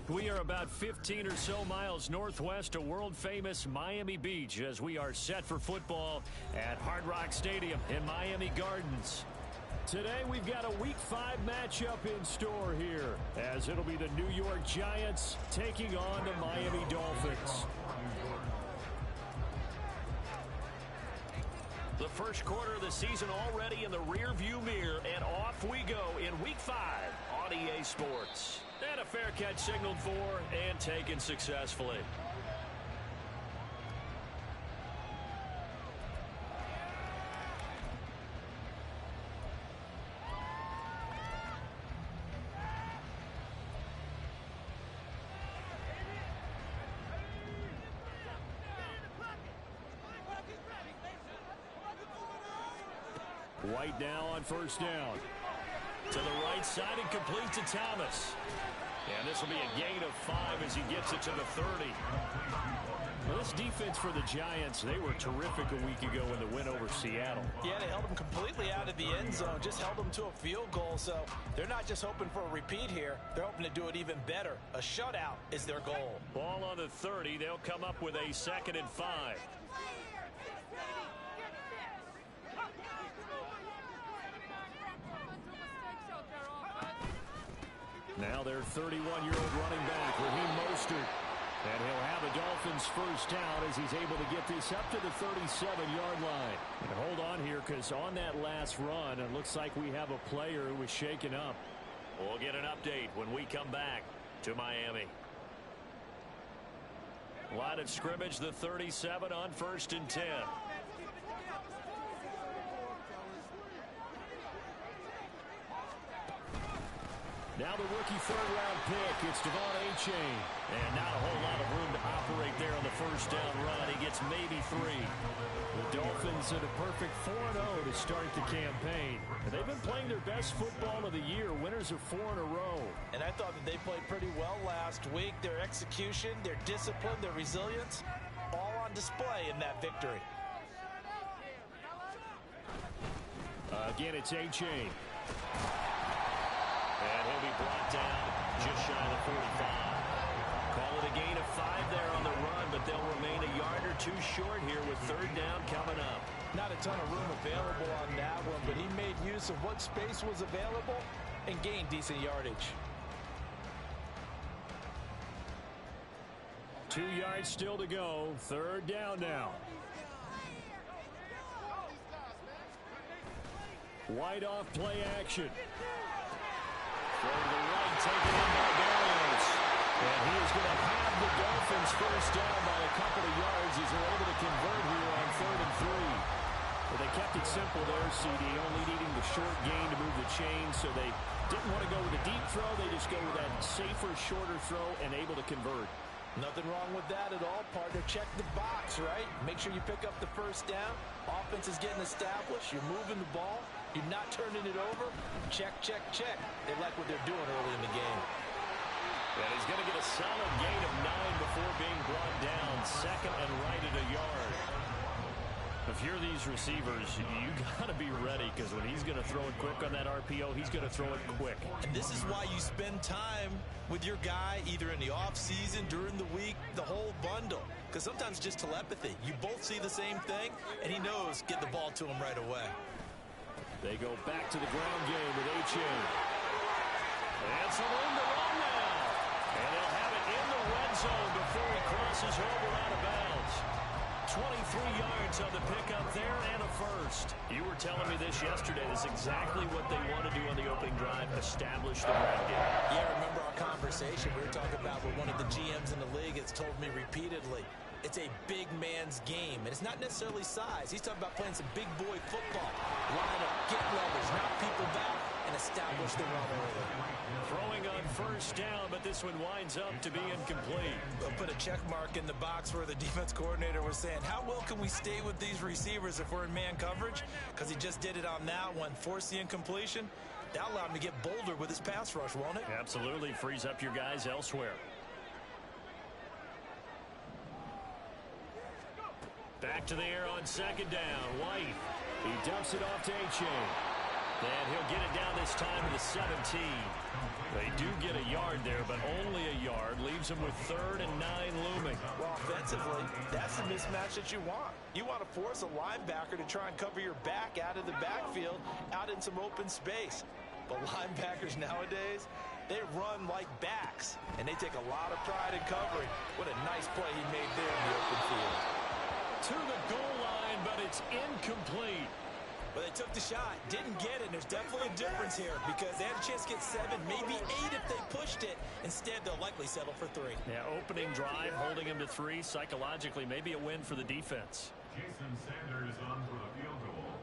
We are about 15 or so miles northwest of world-famous Miami Beach as we are set for football at Hard Rock Stadium in Miami Gardens. Today we've got a Week 5 matchup in store here as it'll be the New York Giants taking on the Miami Dolphins. The first quarter of the season already in the rearview mirror, and off we go in Week 5 on EA Sports. And a fair catch signaled for and taken successfully. White now on first down. To the right side and complete to Thomas. And this will be a gain of 5 as he gets it to the 30. Well, this defense for the Giants, they were terrific a week ago in the win over Seattle. Yeah, they held them completely out of the end zone, just held them to a field goal. So they're not just hoping for a repeat here. They're hoping to do it even better. A shutout is their goal. Ball on the 30. They'll come up with a 2nd and 5. Now their 31-year-old running back, Raheem Mostert. And he'll have the Dolphins first down as he's able to get this up to the 37-yard line. And hold on here because on that last run, it looks like we have a player who was shaken up. We'll get an update when we come back to Miami. Line of scrimmage, the 37 on 1st and 10. Now the rookie third-round pick, it's Devon Achane. And not a whole lot of room to operate there on the first down run. He gets maybe 3. The Dolphins at a perfect 4-0 to start the campaign. And they've been playing their best football of the year. Winners of 4 in a row. And I thought that they played pretty well last week. Their execution, their discipline, their resilience, all on display in that victory. Again, it's Achane. And he'll be brought down just shy of the 45. Call it a gain of 5 there on the run, but they'll remain a yard or 2 short here with 3rd down coming up. Not a ton of room available on that one, but he made use of what space was available and gained decent yardage. 2 yards still to go. 3rd down now. White off play action. From the right, taken in by Barrios. And he is going to have the Dolphins first down by a couple of yards as they're able to convert here on 3rd and 3. But they kept it simple there, CD, only needing the short gain to move the chain, so they didn't want to go with a deep throw. They just go with that safer, shorter throw and able to convert. Nothing wrong with that at all, partner. Check the box, right? Make sure you pick up the first down. Offense is getting established. You're moving the ball. You're not turning it over. Check, check, check. They like what they're doing early in the game. And he's going to get a solid gain of 9 before being brought down. 2nd and right at a yard. If you're these receivers, you got to be ready because when he's going to throw it quick on that RPO, he's going to throw it quick. And this is why you spend time with your guy either in the offseason, during the week, the whole bundle. Because sometimes just telepathy. You both see the same thing, and he knows get the ball to him right away. They go back to the ground game with Achane. And some room to run now. And they'll have it in the red zone before he crosses over out of bounds. 23 yards on the pickup there and a first. You were telling me this yesterday. This is exactly what they want to do on the opening drive, establish the run game. Yeah, remember our conversation we were talking about with one of the GMs in the league has told me repeatedly. It's a big man's game, and it's not necessarily size. He's talking about playing some big boy football. Line up, get leverage, knock people back, and establish the run early. Throwing on first down, but this one winds up to be incomplete. They'll put a check mark in the box where the defense coordinator was saying, how well can we stay with these receivers if we're in man coverage? Because he just did it on that one, forced the incompletion. That'll allow him to get bolder with his pass rush, won't it? Absolutely, frees up your guys elsewhere. Back to the air on 2nd down. White. He dumps it off to Achane. And he'll get it down this time to the 17. They do get a yard there, but only a yard. Leaves them with 3rd and 9 looming. Well, offensively, that's the mismatch that you want. You want to force a linebacker to try and cover your back out of the backfield, out in some open space. But linebackers nowadays, they run like backs, and they take a lot of pride in covering. What a nice play he made there in the open field. To the goal line, but it's incomplete. But they took the shot, didn't get it, and there's definitely a difference here because they had a chance to get 7, maybe 8 if they pushed it. Instead, they'll likely settle for 3. Yeah, opening drive, holding him to 3. Psychologically, maybe a win for the defense. Jason Sanders on for the field goal.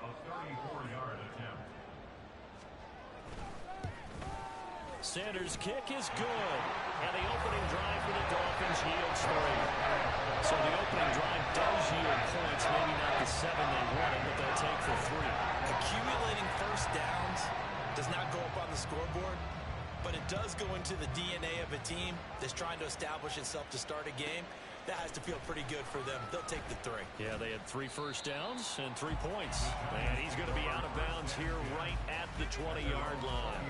A 34-yard attempt. Sanders' kick is good. And the opening drive for the Dolphins yields 3. So the opening drive does yield points, maybe not the 7 they wanted, but they'll take the 3. Accumulating first downs does not go up on the scoreboard, but it does go into the DNA of a team that's trying to establish itself to start a game. That has to feel pretty good for them. They'll take the 3. Yeah, they had 3 first downs and 3 points. And he's going to be out of bounds here right at the 20-yard line.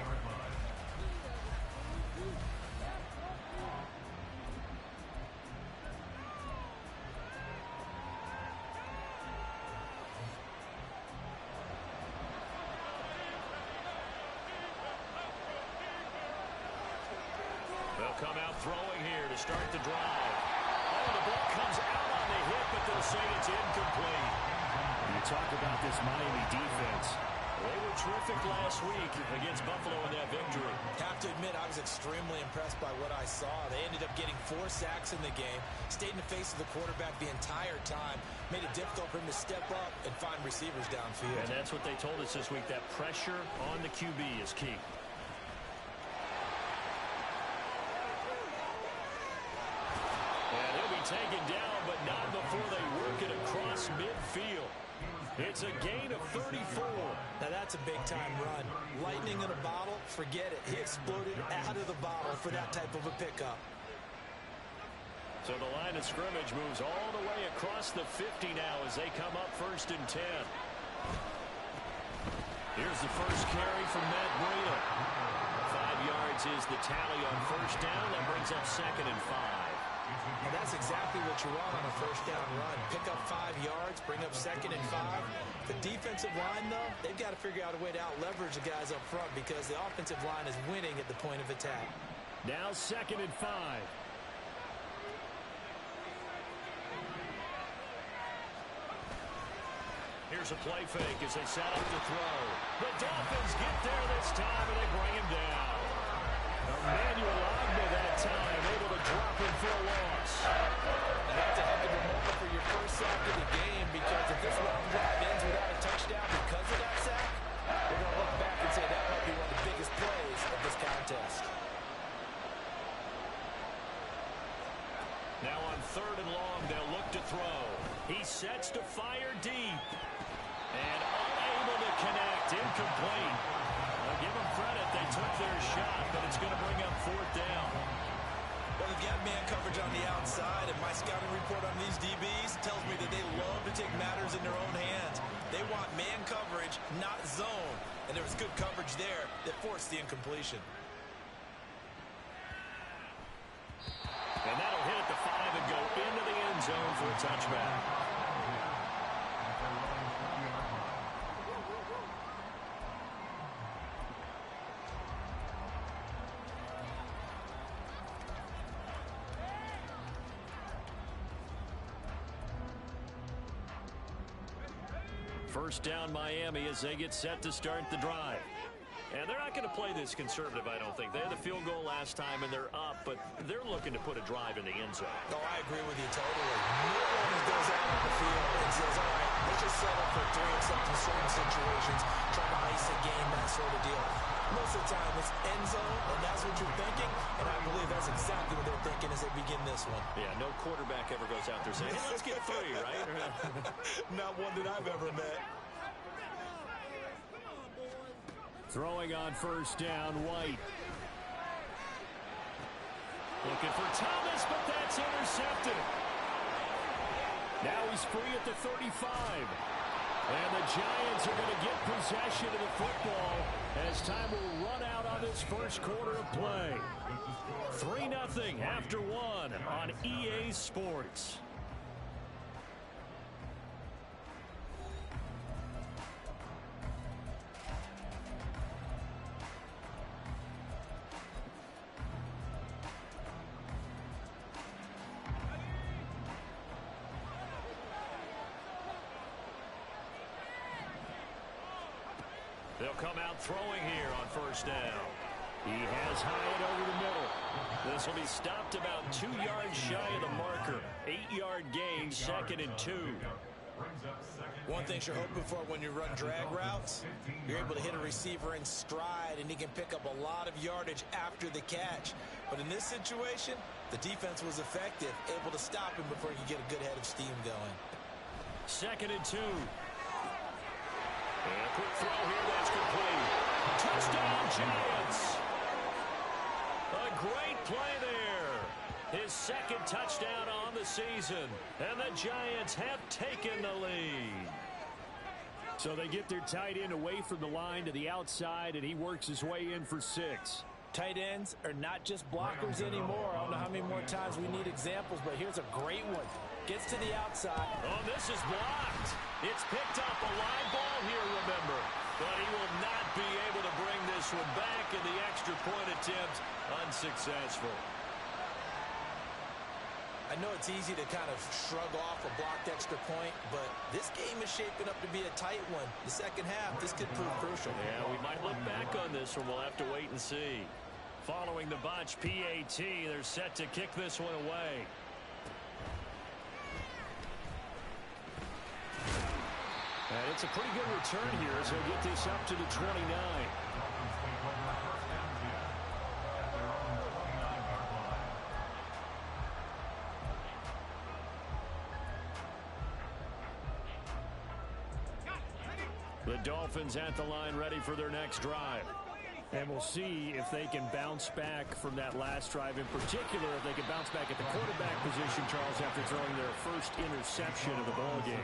They'll come out throwing here to start the drive. Oh, the ball comes out on the hit, but they'll say it's incomplete. You talk about this Miami defense. They were terrific last week against Buffalo in that victory. Have to admit, I was extremely impressed by what I saw. They ended up getting 4 sacks in the game, stayed in the face of the quarterback the entire time, made it difficult for him to step up and find receivers downfield. And that's what they told us this week, that pressure on the QB is key. And he'll be taken down, but not before they work it across midfield. It's a gain of 34. Now that's a big-time run. Lightning in a bottle, forget it. He exploded out of the bottle for that type of a pickup. So the line of scrimmage moves all the way across the 50 now as they come up 1st and 10. Here's the first carry from Matt Breida. 5 yards is the tally on first down. That brings up 2nd and 5. And that's exactly what you want on a first down run. Pick up 5 yards, bring up 2nd and 5. The defensive line, though, they've got to figure out a way to out-leverage the guys up front because the offensive line is winning at the point of attack. Now 2nd and 5. Here's a play fake as they set up to throw. The Dolphins get there this time, and they bring him down. Emmanuel Agba that time, able to drop him for a loss. That's a heck of a moment for your first sack of the game because if this long drive ends without a touchdown because of that sack, we're going to look back and say that might be one of the biggest plays of this contest. Now on 3rd and long, they'll look to throw. He sets to fire deep. And unable to connect, incomplete. I'll give them credit, they took their shot, but it's going to bring up 4th down. Well, they've got man coverage on the outside, and my scouting report on these DBs tells me that they love to take matters in their own hands. They want man coverage, not zone. And there was good coverage there that forced the incompletion. And that'll hit at the 5 and go into the end zone for a touchback. First down Miami as they get set to start the drive. And they're not going to play this conservative, I don't think. They had the field goal last time, and they're up, but they're looking to put a drive in the end zone. Oh, I agree with you totally. No one goes out on the field and says, all right, let's just settle for 3 in certain situations, trying to ice a game, that sort of deal. Most of the time, it's end zone, and that's what you're thinking, and I believe that's exactly what they're thinking as they begin this one. Yeah, no quarterback ever goes out there saying, hey, let's get 3, right? Not one that I've ever met. Throwing on first down, White. Looking for Thomas, but that's intercepted. Now he's free at the 35. And the Giants are going to get possession of the football as time will run out on this first quarter of play. 3-0 after one on EA Sports. They'll come out throwing here on first down. He has Hyatt over the middle. This will be stopped about 2 yards shy of the marker. 8-yard gain, 2nd and 2. One thing you're hoping for when you run drag routes, you're able to hit a receiver in stride, and he can pick up a lot of yardage after the catch. But in this situation, the defense was effective, able to stop him before he could get a good head of steam going. 2nd and 2. And a quick throw here, that's complete. Touchdown, Giants. A great play there. His 2nd touchdown on the season. And the Giants have taken the lead. So they get their tight end away from the line to the outside, and he works his way in for 6. Tight ends are not just blockers anymore. I don't know how many more times we need examples, but here's a great one. Gets to the outside. Oh, this is blocked. It's picked up, a live ball here, remember. But he will not be able to bring this one back, and the extra point attempt unsuccessful. I know it's easy to kind of shrug off a blocked extra point, but this game is shaping up to be a tight one. The second half, this could prove crucial. Yeah, we might look back on this one. We'll have to wait and see. Following the botch PAT, they're set to kick this one away. And it's a pretty good return here as they'll get this up to the 29. The Dolphins at the line ready for their next drive. And we'll see if they can bounce back from that last drive. In particular, if they can bounce back at the quarterback position, Charles, after throwing their first interception of the ballgame.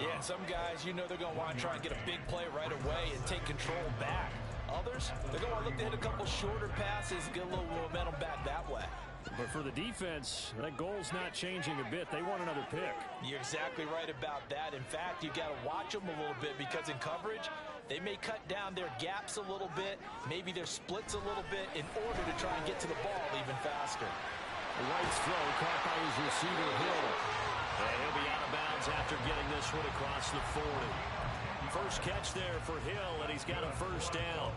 Yeah, some guys, you know they're going to want to try and get a big play right away and take control back. Others, they're going to look to hit a couple shorter passes and get a little momentum back that way. But for the defense, that goal's not changing a bit. They want another pick. You're exactly right about that. In fact, you've got to watch them a little bit because in coverage, they may cut down their gaps a little bit, maybe their splits a little bit in order to try and get to the ball even faster. Wright's throw caught by his receiver, Hill. And he'll be out of bounds after getting this one across the 40. First catch there for Hill, and he's got a first down.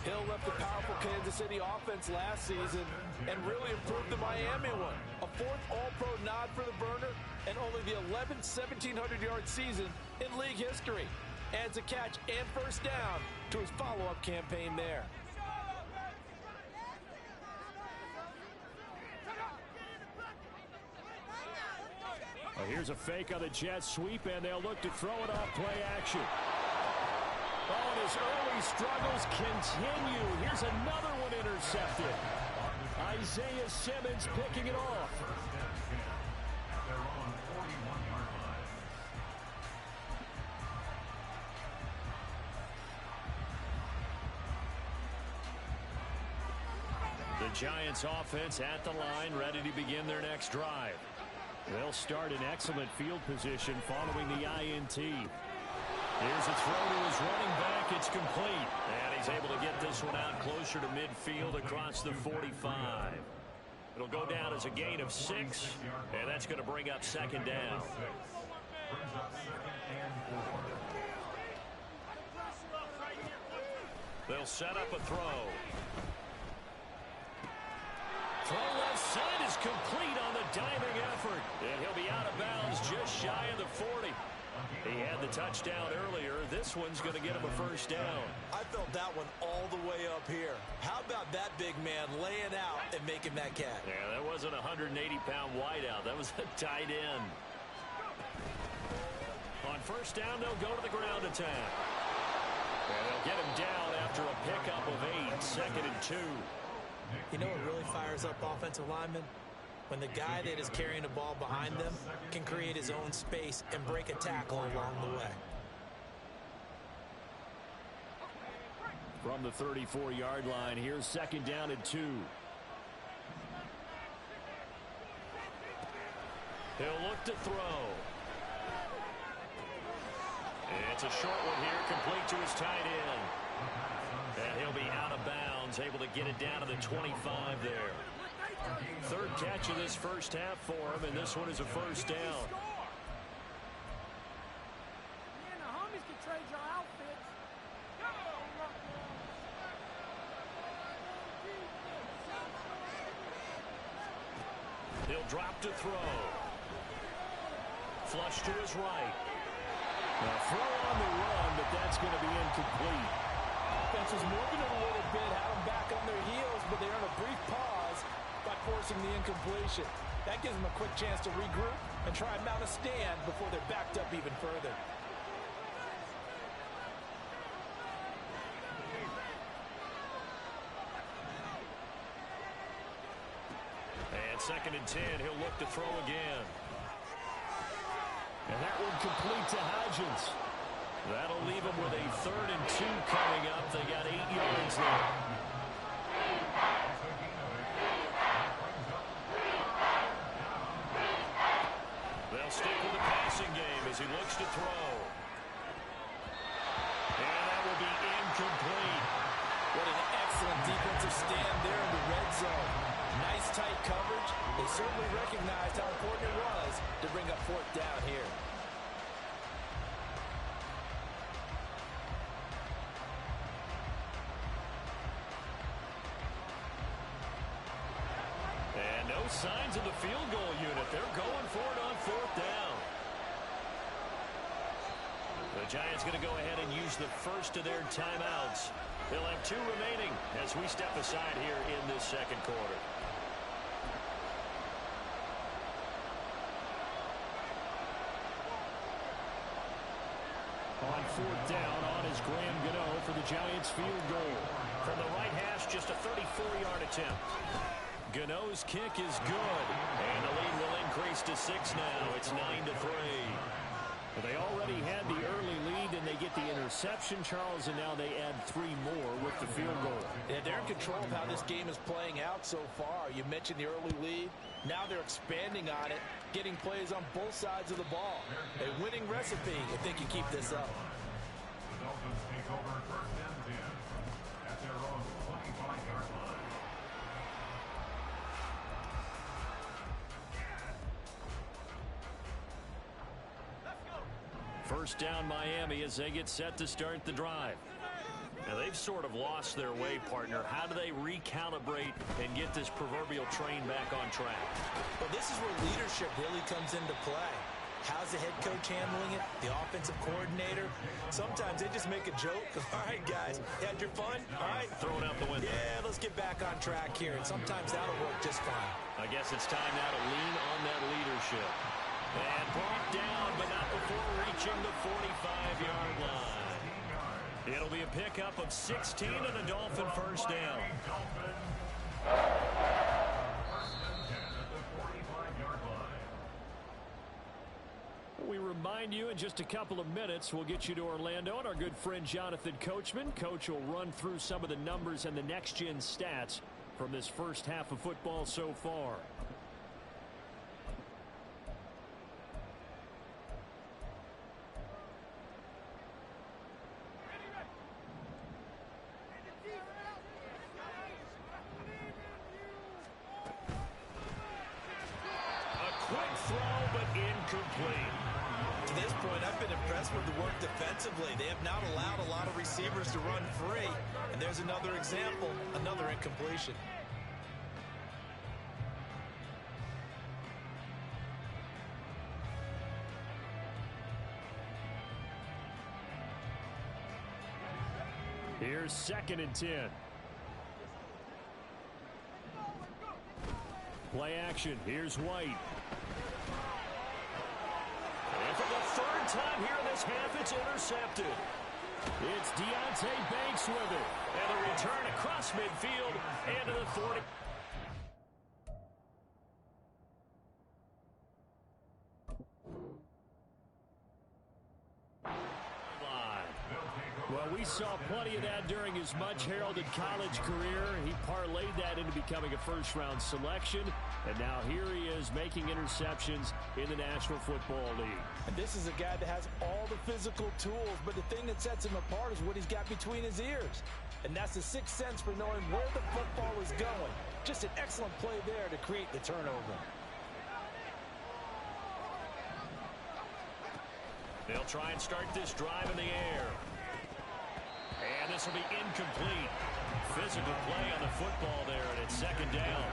Hill left the powerful Kansas City offense last season and really improved the Miami one. A 4th All-Pro nod for the burner and only the 11th 1,700-yard season in league history. Adds a catch and first down to his follow-up campaign there. Well, here's a fake on the jet sweep, and they'll look to throw it off play action. Oh, and his early struggles continue. Here's another one intercepted. Isaiah Simmons picking it off. The Giants offense at the line, ready to begin their next drive. They'll start in excellent field position following the INT. Here's a throw to his running back. It's complete. And he's able to get this one out closer to midfield across the 45. It'll go down as a gain of 6, and that's going to bring up second down. They'll set up a throw. Throw left side is complete on the diving effort. And he'll be out of bounds just shy of the 40. He had the touchdown earlier. This one's going to get him a first down. I felt that one all the way up here. How about that big man laying out and making that catch? Yeah, that wasn't a 180-pound wideout. That was a tight end. On first down, they'll go to the ground attack. And they'll get him down after a pickup of 8, 2nd and 2. You know what really fires up offensive linemen? When the guy that is carrying the ball behind them can create his own space and break a tackle along the way. From the 34-yard line, here's second down and 2. He'll look to throw. It's a short one here, complete to his tight end. And he'll be out of bounds, able to get it down to the 25 there. Third catch of this first half for him, and this one is a first down. He'll drop to throw. Flush to his right. Now throw on the run, but that's going to be incomplete. Offense was moving it a little bit, had them back on their heels, but they earned a brief pause by forcing the incompletion. That gives them a quick chance to regroup and try and mount a stand before they're backed up even further. And second and 10, he'll look to throw again. And that one complete to Hodgins. That'll leave him with a 3rd and 2 coming up. They got 8 yards there. They'll stick with the passing game as he looks to throw. And that will be incomplete. What an excellent defensive stand there in the red zone. Nice tight coverage. They certainly recognized how important it was to bring up 4th down here. And no signs of the field goal unit. They're going for it on 4th down. The Giants going to go ahead and use the first of their timeouts. They'll have 2 remaining as we step aside here in this second quarter. On 4th down, on is Graham Gano for the Giants field goal. From the right hash, just a 34-yard attempt. Gano's kick is good, and the lead will increase to 6 now. It's 9-3. They already had the early lead, and they get the interception, Charles, and now they add 3 more with the field goal. Yeah, they're in control of how this game is playing out so far. You mentioned the early lead. Now they're expanding on it, getting plays on both sides of the ball. A winning recipe if they can keep this up. The Dolphins take over 1st and 10 at their own 25-yard line. First down Miami as they get set to start the drive. Now they've sort of lost their way, partner. How do they recalibrate and get this proverbial train back on track? Well, this is where leadership really comes into play. How's the head coach handling it? The offensive coordinator? Sometimes they just make a joke. All right, guys, you had your fun? All right. Throw it out the window. Yeah, let's get back on track here. And sometimes that'll work just fine. I guess it's time now to lean on that leadership. And brought down, but not before reaching the 45-yard line. It'll be a pickup of 16 and a Dolphin first down. We remind you in just a couple of minutes we'll get you to Orlando and our good friend Jonathan Coachman. Coach will run through some of the numbers and the next-gen stats from this first half of football so far. To this point, I've been impressed with the work defensively. They have not allowed a lot of receivers to run free. And there's another example, another incompletion. Here's 2nd and 10. Play action. Here's White. And for the 3rd time here in this half, it's intercepted. It's Deontay Banks with it. And a return across midfield and to the 40. Well, we saw plenty of that during his much-heralded college career. He parlayed that into becoming a first-round selection, and now here he is making interceptions in the National Football League. And this is a guy that has all the physical tools, but the thing that sets him apart is what he's got between his ears. And that's the sixth sense for knowing where the football is going. Just an excellent play there to create the turnover. They'll try and start this drive in the air. And this will be incomplete. Physical play on the football there, and it's second down.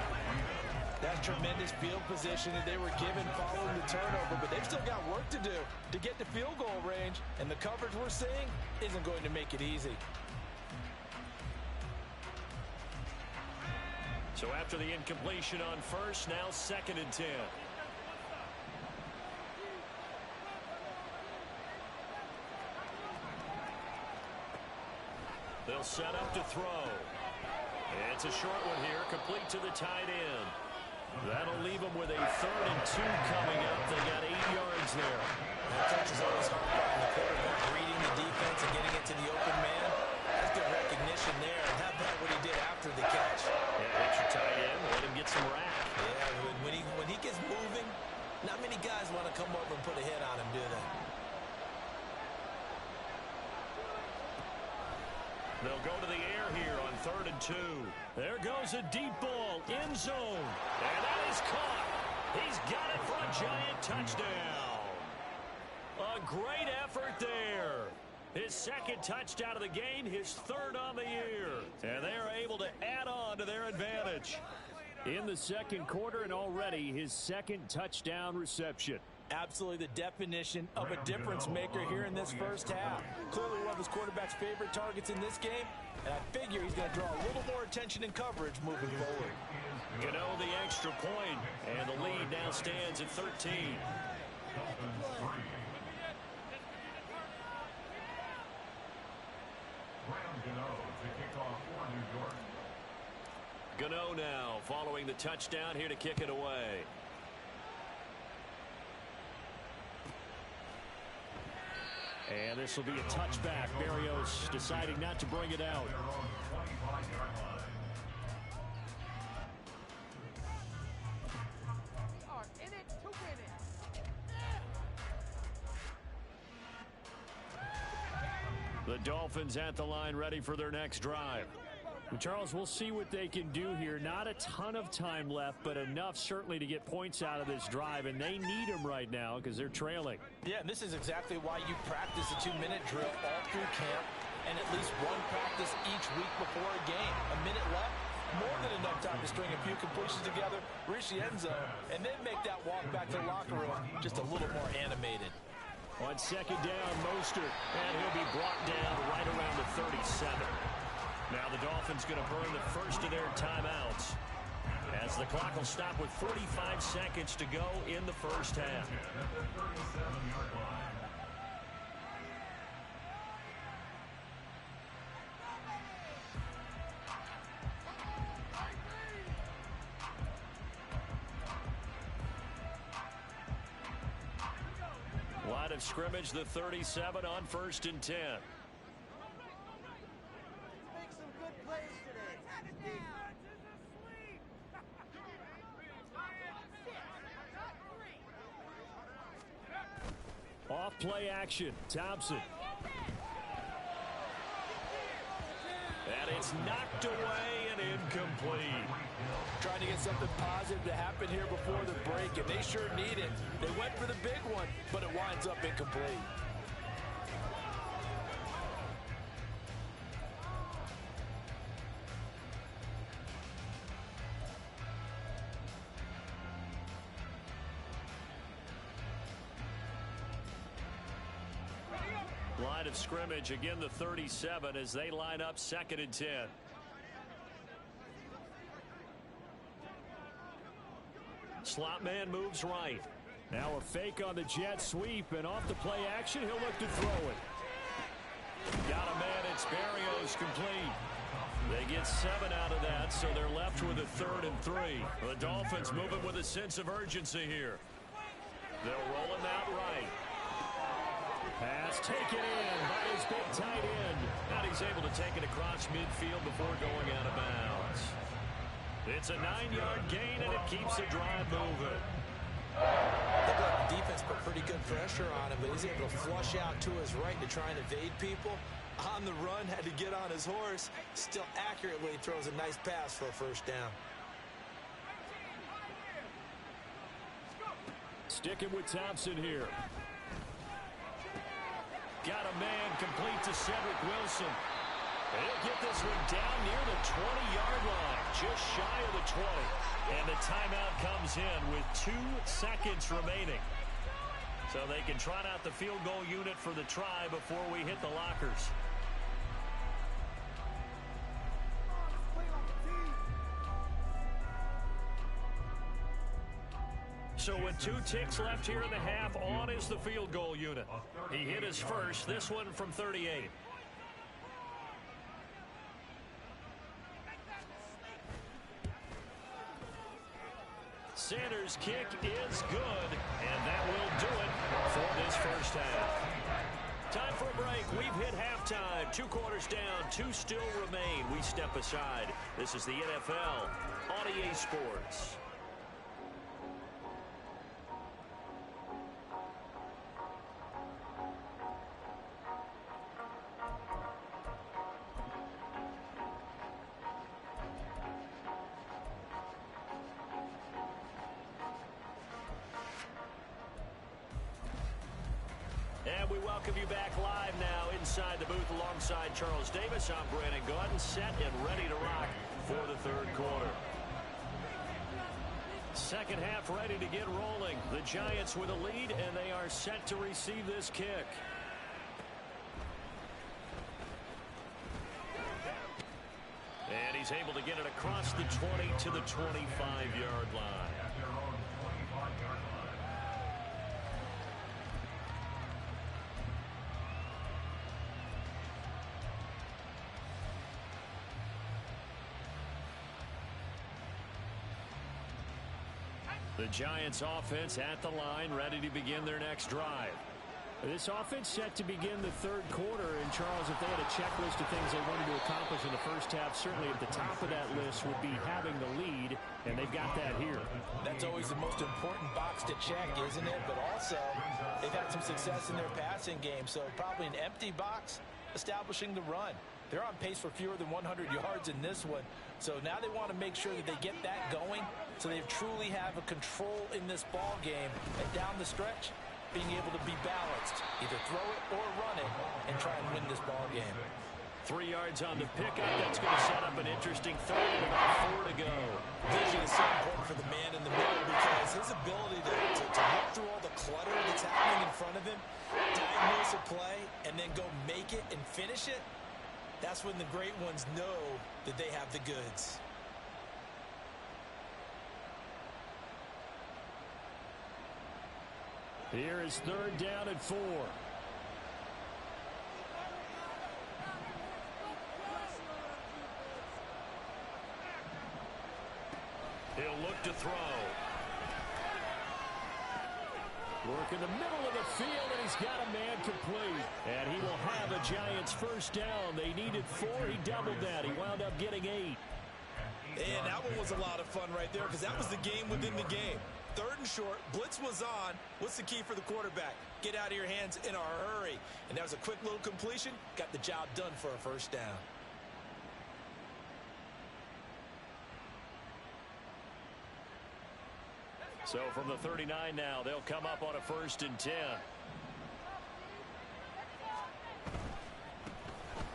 That's tremendous field position that they were given following the turnover, but they've still got work to do to get to field goal range, and the coverage we're seeing isn't going to make it easy. So after the incompletion on first, now second and 10. They'll set up to throw. It's a short one here, complete to the tight end. That'll leave them with a 3rd and 2 coming up. They got 8 yards there. That coach is always hard on the quarterback, reading the defense and getting it to the open man. That's good recognition there. And how about what he did after the catch? Yeah, hit your tight end, let him get some rack. Yeah, when he gets moving, not many guys want to come over and put a hit on him, do they? They'll go to the air here on 3rd and 2. There goes a deep ball, end zone. And that is caught. He's got it for a giant touchdown. A great effort there. His second touchdown of the game, his 3rd on the year. And they are able to add on to their advantage. In the second quarter, and already his 2nd touchdown reception. Absolutely the definition of a difference maker here in this first half. Clearly one of his quarterback's favorite targets in this game, and I figure he's going to draw a little more attention and coverage moving forward. Gano the extra point, and the lead now stands at 13. Gano now following the touchdown here to kick it away. And this will be a touchback. Berrios deciding not to bring it out. The Dolphins at the line ready for their next drive. And Charles, we'll see what they can do here. Not a ton of time left, but enough certainly to get points out of this drive, and they need them right now because they're trailing. Yeah, and this is exactly why you practice a 2-minute drill all through camp and at least one practice each week before a game. A minute left, more than enough time to string a few completions together, reach the end zone, and then make that walk back to the locker room just a little more animated. On second down, Mostert, and he'll be brought down right around the 37. Now the Dolphins going to burn the first of their timeouts as the clock will stop with 45 seconds to go in the first half. Line of scrimmage, the 37 on 1st and 10. Off play action, Thompson. And it's knocked away and incomplete. Trying to get something positive to happen here before the break, and they sure need it. They went for the big one, but it winds up incomplete. Line of scrimmage, again the 37 as they line up 2nd and 10. Slot man moves right. Now a fake on the jet sweep, and off the play action, he'll look to throw it. Got a man, it's Berrios complete. They get 7 out of that, so they're left with a 3rd and 3. The Dolphins moving with a sense of urgency here. They'll roll him out right. Pass taken in by his big tight end. And he's able to take it across midfield before going out of bounds. It's a 9-yard gain, and it keeps the drive moving. Looked like the defense put pretty good pressure on him, but he's able to flush out to his right to try and evade people. On the run, had to get on his horse. Still accurately throws a nice pass for a first down. Sticking with Thompson here. Got a man complete to Cedric Wilson. He'll get this one down near the 20-yard line, just shy of the 20. And the timeout comes in with 2 seconds remaining. So they can trot out the field goal unit for the try before we hit the lockers. So with 2 ticks left here in the half, on is the field goal unit. He hit his first, this one from 38. Sanders' kick is good, and that will do it for this first half. Time for a break. We've hit halftime. 2 quarters down, 2 still remain. We step aside. This is the NFL on EA Sports. And we welcome you back live now inside the booth alongside Charles Davis. I'm Brandon Gaudin, set and ready to rock for the third quarter. Second half ready to get rolling. The Giants with a lead, and they are set to receive this kick. And he's able to get it across the 20 to the 25-yard line. The Giants offense at the line, ready to begin their next drive. This offense set to begin the third quarter, and Charles, if they had a checklist of things they wanted to accomplish in the first half, certainly at the top of that list would be having the lead, and they've got that here. That's always the most important box to check, isn't it? But also, they've had some success in their passing game, so probably an empty box establishing the run. They're on pace for fewer than 100 yards in this one, so now they want to make sure that they get that going so they truly have a control in this ball game, and down the stretch, being able to be balanced, either throw it or run it, and try and win this ball game. 3 yards on the pickup. That's going to set up an interesting third and about 4 to go. Vision is so important for the man in the middle because his ability to look through all the clutter that's happening in front of him, diagnose a play, and then go make it and finish it, that's when the great ones know that they have the goods. Here is third down and 4. He'll look to throw. Work in the middle of the field, and he's got a man complete. And he will have a Giants first down. They needed 4. He doubled that. He wound up getting 8. And that one was a lot of fun right there because that was the game within the game. Third and short, blitz was on. What's the key for the quarterback? Get out of your hands in a hurry. And that was a quick little completion. Got the job done for a first down. So from the 39 now, they'll come up on a 1st and 10.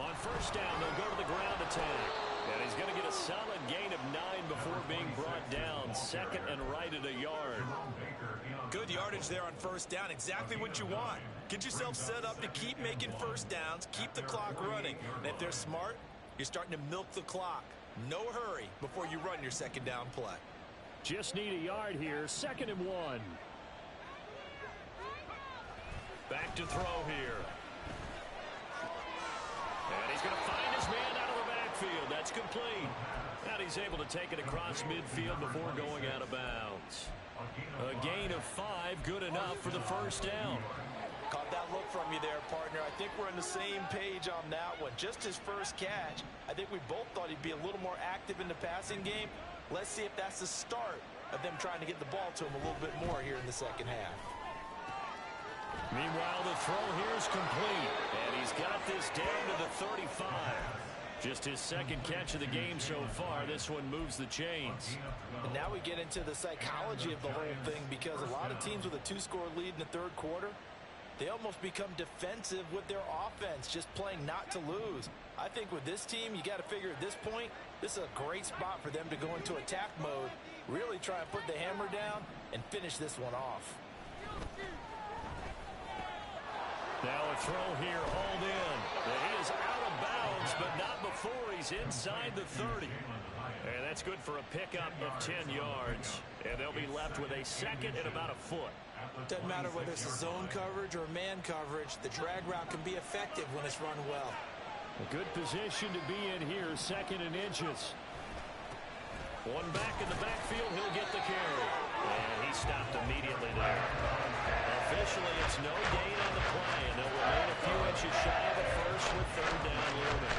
On first down, they'll go to the ground attack. And he's going to get a solid gain of 9 before being brought down. Second and right at a yard. Good yardage there on first down. Exactly what you want. Get yourself set up to keep making first downs. Keep the clock running. And if they're smart, you're starting to milk the clock. No hurry before you run your second down play. Just need a yard here. 2nd and 1. Back to throw here. And he's going to find his man out of the backfield. That's complete. And he's able to take it across midfield before going out of bounds. A gain of 5, good enough for the first down. Caught that look from you there, partner. I think we're on the same page on that one. Just his first catch, I think we both thought he'd be a little more active in the passing game. Let's see if that's the start of them trying to get the ball to him a little bit more here in the second half. Meanwhile, the throw here is complete, and he's got this down to the 35. Just his second catch of the game so far. This one moves the chains. And now we get into the psychology of the whole thing, because a lot of teams with a 2-score lead in the third quarter, they almost become defensive with their offense, just playing not to lose. I think with this team, you got to figure at this point, this is a great spot for them to go into attack mode, really try and put the hammer down and finish this one off. Now a throw here, hauled in. And he is out of bounds, but not before he's inside the 30. And that's good for a pickup of 10 yards. And they'll be left with a second and about a foot. Doesn't matter whether it's a zone coverage or man coverage, the drag route can be effective when it's run well. A good position to be in here, second and inches. One back in the backfield, he'll get the carry. And he stopped immediately there. Officially, it's no gain on the play, and they'll remain a few inches shy of a first with third down looming.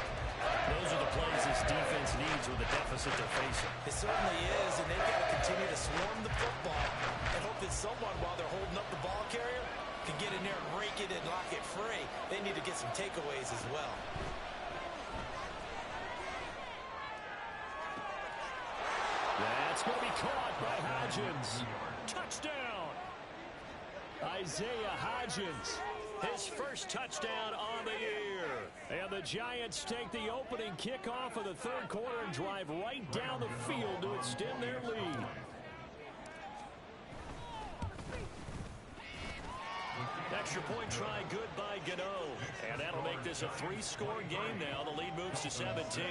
Those are the plays this defense needs with the deficit they're facing. It certainly is, and they've got to continue to swarm the football and hope that someone, while they're holding up the ball carrier, can get in there and rake it and lock it free. They need to get some takeaways as well. That's going to be caught by Hodgins. Touchdown! Isaiah Hodgins, his first touchdown on the year. And the Giants take the opening kickoff of the third quarter and drive right down the field to extend their lead. Extra point try good by Gano. And that'll make this a 3-score game now. The lead moves to 17.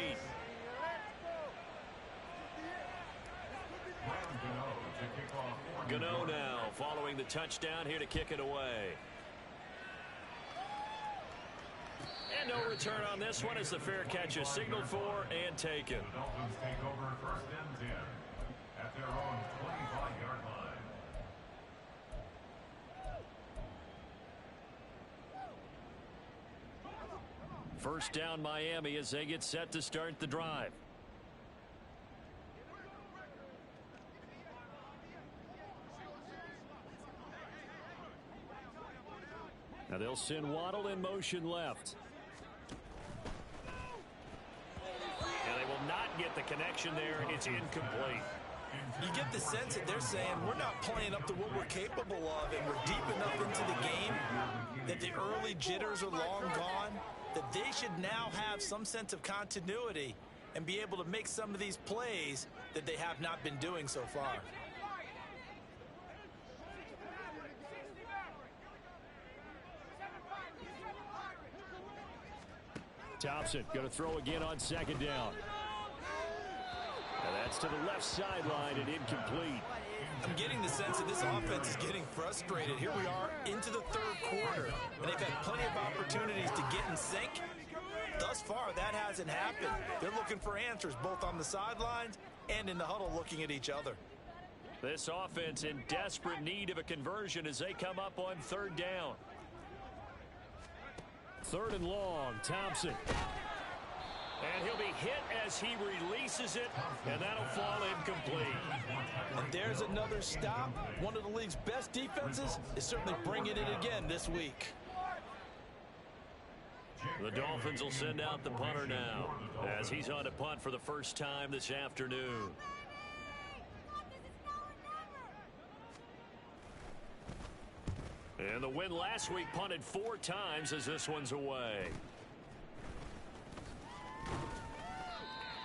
Gano now following the touchdown here to kick it away. And no return on this one as the fair catch is signaled for and taken. The Dolphins take over first and 10 at their own 25-yard line. First down Miami as they get set to start the drive. Now they'll send Waddle in motion left. And they will not get the connection there. It's incomplete. You get the sense that they're saying we're not playing up to what we're capable of, and we're deep enough into the game that the early jitters are long gone, that they should now have some sense of continuity and be able to make some of these plays that they have not been doing so far. Thompson going to throw again on second down. And that's to the left sideline and incomplete. I'm getting the sense that this offense is getting frustrated. Here we are into the third quarter, and they've had plenty of opportunities to get in sync. Thus far, that hasn't happened. They're looking for answers both on the sidelines and in the huddle looking at each other. This offense in desperate need of a conversion as they come up on third down. Third and long, Thompson. And he'll be hit as he releases it, and that'll fall incomplete. And there's another stop. One of the league's best defenses is certainly bringing it again this week. The Dolphins will send out the punter now as he's on to punt for the first time this afternoon. And the win last week punted 4 times as this one's away.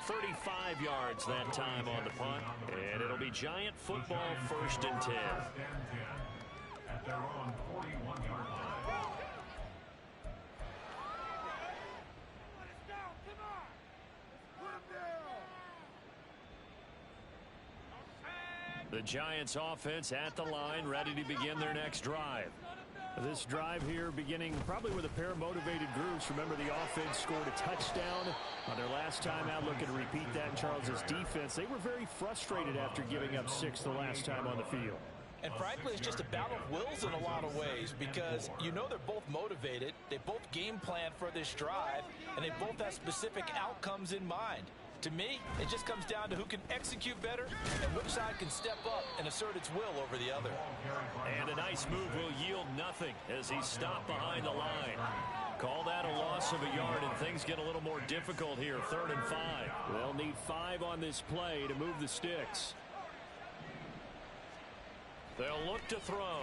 35 yards that time on the punt, and it'll be Giant football first and 10. At their own 41-yard line. The Giants offense at the line, ready to begin their next drive. This drive here beginning probably with a pair of motivated groups. Remember, the offense scored a touchdown on their last time out. Looking to repeat that in Charles's defense. They were very frustrated after giving up 6 the last time on the field. And frankly, it's just a battle of wills in a lot of ways because you know they're both motivated. They both game plan for this drive, and they both have specific outcomes in mind. To me, it just comes down to who can execute better and which side can step up and assert its will over the other. And a nice move will yield nothing as he's stopped behind the line. Call that a loss of a yard, and things get a little more difficult here. 3rd and 5. They'll need 5 on this play to move the sticks. They'll look to throw.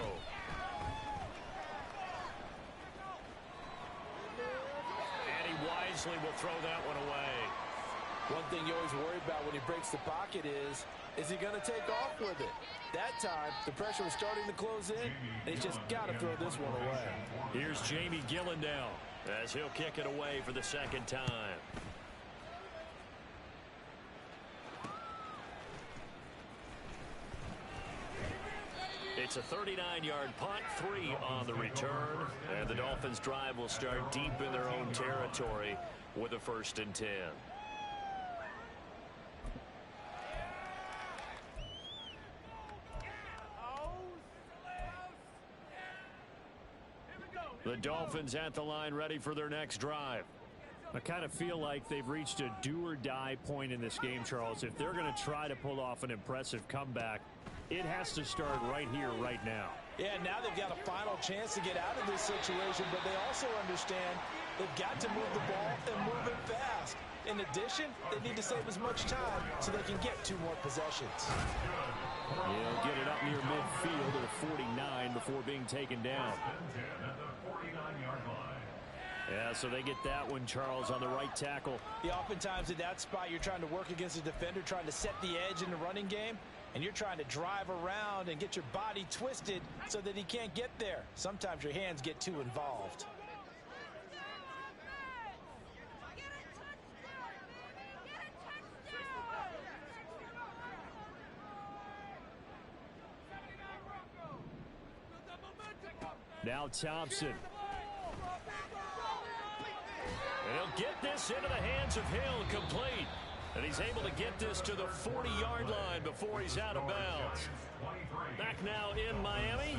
And he wisely will throw that one away. One thing you always worry about when he breaks the pocket is he going to take off with it? That time, the pressure was starting to close in, and he's just got to throw this one away. Here's Jamie Gillendow as he'll kick it away for the 2nd time. It's a 39-yard punt, 3 on the return, and the Dolphins' drive will start deep in their own territory with a 1st and 10. The Dolphins at the line ready for their next drive. I kind of feel like they've reached a do-or-die point in this game, Charles. If they're going to try to pull off an impressive comeback, it has to start right here, right now. Yeah, now they've got a final chance to get out of this situation, but they also understand they've got to move the ball and move it fast. In addition, they need to save as much time so they can get 2 more possessions. He'll get it up near midfield at the 49 before being taken down. Yeah, so they get that one, Charles, on the right tackle. Yeah, oftentimes at that spot, you're trying to work against a defender, trying to set the edge in the running game, and you're trying to drive around and get your body twisted so that he can't get there. Sometimes your hands get too involved. Now Thompson. And he'll get this into the hands of Hill, complete. And he's able to get this to the 40-yard line before he's out of bounds. Back now in Miami.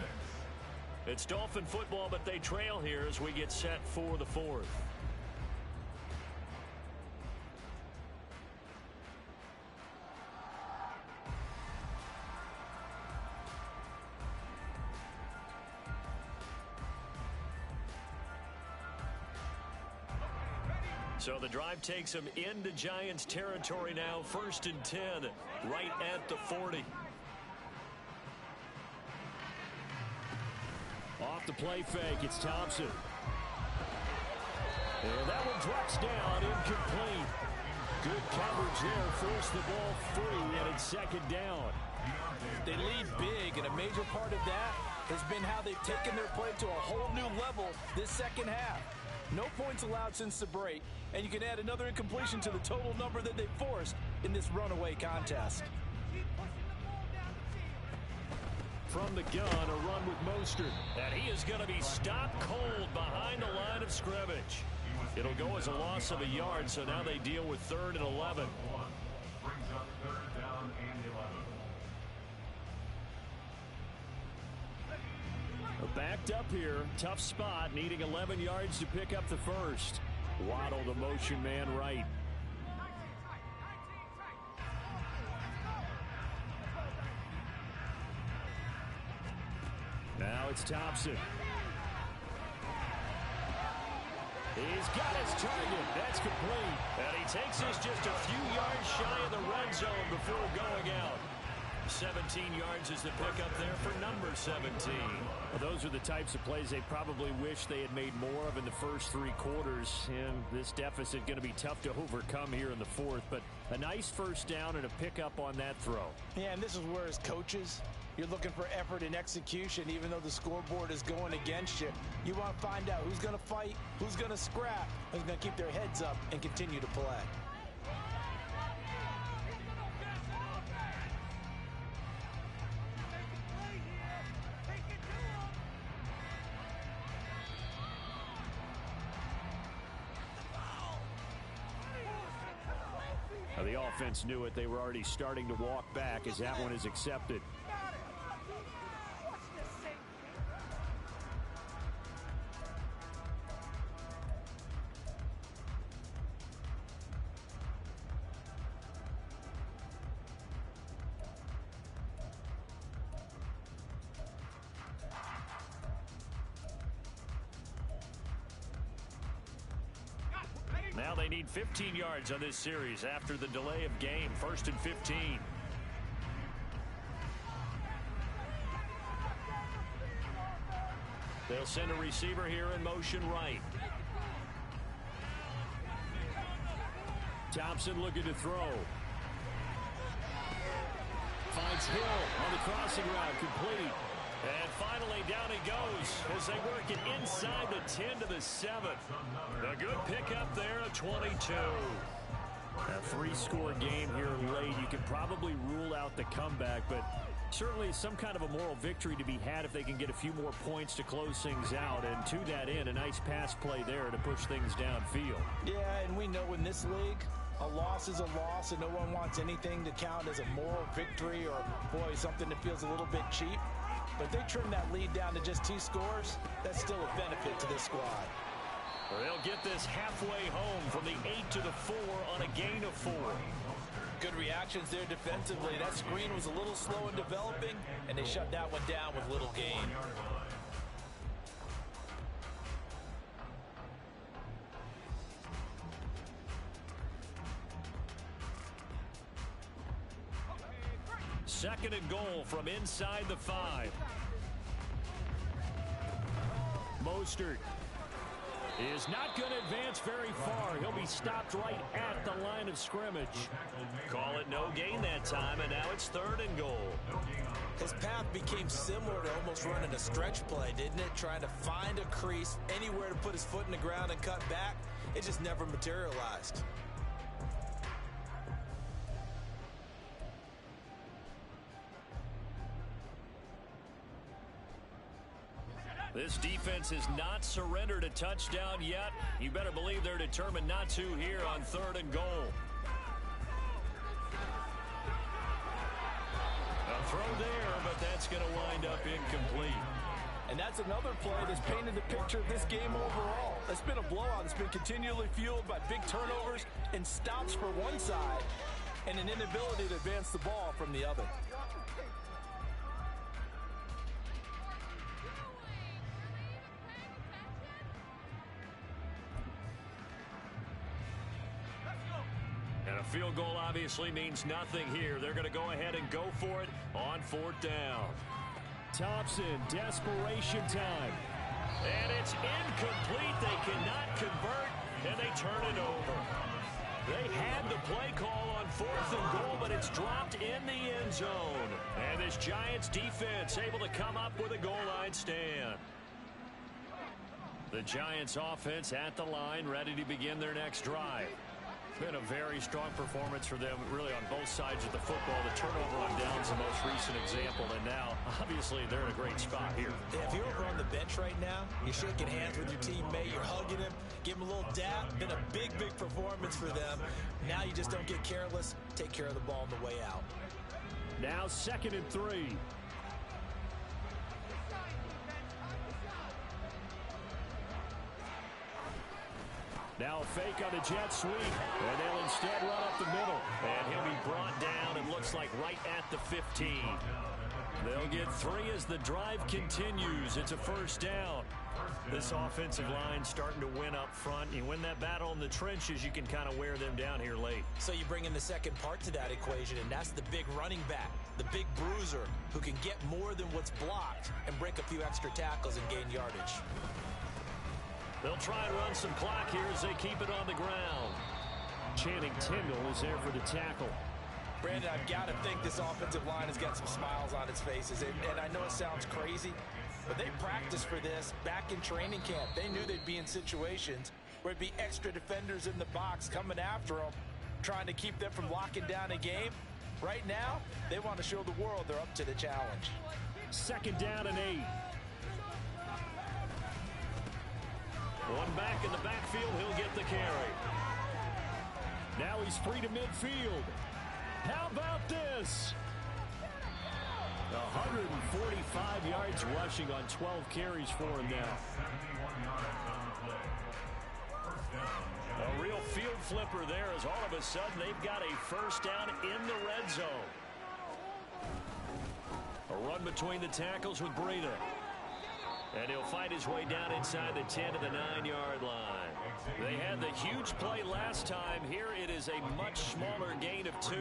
It's Dolphin football, but they trail here as we get set for the 4th. So the drive takes them into Giants territory now. 1st and 10, right at the 40. Off the play fake, it's Thompson. And that one drops down, incomplete. Good coverage there, forced the ball free, and it's 2nd down. They lead big, and a major part of that has been how they've taken their play to a whole new level this 2nd half. No points allowed since the break, and you can add another incompletion to the total number that they forced in this runaway contest. From the gun, a run with Mostert. And he is going to be stopped cold behind the line of scrimmage. It'll go as a loss of a yard, so now they deal with 3rd and 11. Brings up 3rd down and 11. Backed up here, tough spot, needing 11 yards to pick up the 1st. Waddle, the motion man right. Now it's Thompson. He's got his target. That's complete. And he takes us just a few yards shy of the red zone before going out. 17 yards is the pickup there for number 17. Well, those are the types of plays they probably wish they had made more of in the first 3 quarters. And this deficit going to be tough to overcome here in the 4th. But a nice 1st down and a pickup on that throw. Yeah, and this is where as coaches, you're looking for effort and execution, even though the scoreboard is going against you. You want to find out who's going to fight, who's going to scrap, who's going to keep their heads up and continue to play. The offense knew it. They were already starting to walk back as that one is accepted. Now they need 15 yards on this series after the delay of game. 1st and 15. They'll send a receiver here in motion right. Thompson looking to throw. Finds Hill on the crossing route, complete. And finally down he goes as they work it inside the 10 to the 7. A good pickup there, a 22. A 3-score game here late. You can probably rule out the comeback, but certainly some kind of a moral victory to be had if they can get a few more points to close things out. And to that end, a nice pass play there to push things downfield. Yeah, and we know in this league, a loss is a loss, and no one wants anything to count as a moral victory or, boy, something that feels a little bit cheap. But if they trim that lead down to just 2 scores, that's still a benefit to this squad. They'll get this halfway home from the 8 to the 4 on a gain of 4. Good reactions there defensively. That screen was a little slow in developing, and they shut that one down with little gain. Second and goal from inside the 5. Mostert is not going to advance very far. He'll be stopped right at the line of scrimmage. Call it no gain that time, and now it's 3rd and goal. His path became similar to almost running a stretch play, didn't it? Trying to find a crease, anywhere to put his foot in the ground and cut back. It just never materialized. This defense has not surrendered a touchdown yet. You better believe they're determined not to here on 3rd and goal. A throw there, but that's going to wind up incomplete. And that's another play that's painted the picture of this game overall. It's been a blowout. It's been continually fueled by big turnovers and stops for one side and an inability to advance the ball from the other. And a field goal obviously means nothing here. They're going to go ahead and go for it on 4th down. Thompson, desperation time. And it's incomplete. They cannot convert, and they turn it over. They had the play call on 4th and goal, but it's dropped in the end zone. And this Giants defense able to come up with a goal line stand. The Giants offense at the line, ready to begin their next drive. It's been a very strong performance for them, really, on both sides of the football. The turnover on downs the most recent example, and now, obviously, they're in a great spot here. Yeah, if you're over on the bench right now, you're shaking hands with your teammate, you're hugging him, give him a little dap. Been a big, big performance for them. Now you just don't get careless. Take care of the ball on the way out. Now 2nd and 3. Now a fake on the jet sweep, and they'll instead run up the middle. And he'll be brought down, it looks like, right at the 15. They'll get 3 as the drive continues. It's a 1st down. This offensive line starting to win up front. You win that battle in the trenches, you can kind of wear them down here late. So you bring in the second part to that equation, and that's the big running back, the big bruiser, who can get more than what's blocked and break a few extra tackles and gain yardage. They'll try and run some clock here as they keep it on the ground. Channing Tindall is there for the tackle. Brandon, I've got to think this offensive line has got some smiles on its faces. And I know it sounds crazy, but they practiced for this back in training camp. They knew they'd be in situations where it'd be extra defenders in the box coming after them, trying to keep them from locking down a game. Right now, they want to show the world they're up to the challenge. 2nd down and 8. One back in the backfield, he'll get the carry. Now he's free to midfield. How about this? 145 yards rushing on 12 carries for him now. A real field flipper there as all of a sudden they've got a 1st down in the red zone. A run between the tackles with Breida. And he'll fight his way down inside the 10 to the 9-yard line. They had the huge play last time. Here it is a much smaller gain of 2.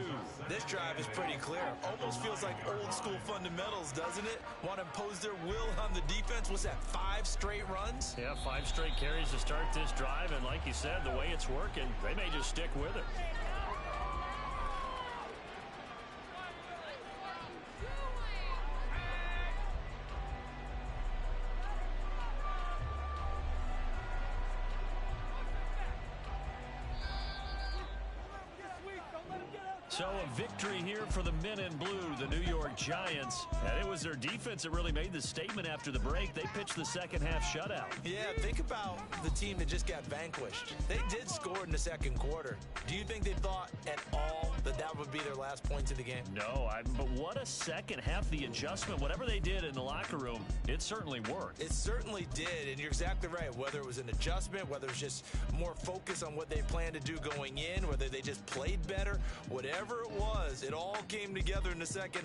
This drive is pretty clear. Almost feels like old school fundamentals, doesn't it? Want to impose their will on the defense. What's that, 5 straight runs? Yeah, 5 straight carries to start this drive. And like you said, the way it's working, they may just stick with it. So a victory here for the men in blue, the New York Giants. And it was their defense that really made the statement after the break. They pitched the second half shutout. Yeah, think about the team that just got vanquished. They did score in the second quarter. Do you think they thought at all that that would be their last points of the game? No, but what a second half. The adjustment, whatever they did in the locker room, it certainly worked. It certainly did, and you're exactly right. Whether it was an adjustment, whether it's just more focus on what they planned to do going in, whether they just played better, whatever it was, it all came together in the second half.